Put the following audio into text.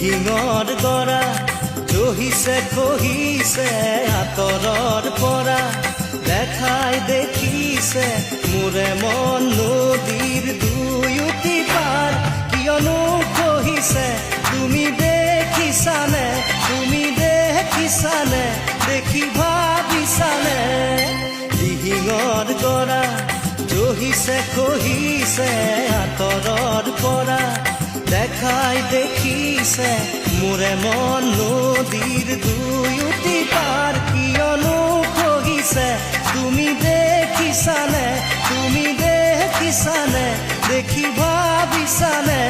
দিহিঙৰ গৰা জহিছে খহিছে আঁতৰৰ পৰা দেখাই দেখিছে মোৰে মন নদীৰ দুয়োটি পাৰ কিয়নো খহিছে তুমি দেখিছানে দেখি ভাবিছানে দিহিঙৰ গৰা জহিছে খহিছে আঁতৰৰ পৰা দেখাই দেখিছে মোৰে মন নদীৰ দুয়োটি পাৰ কিয়নো খহিছে তুমি দেখিছানে দেখি ভাবিছানে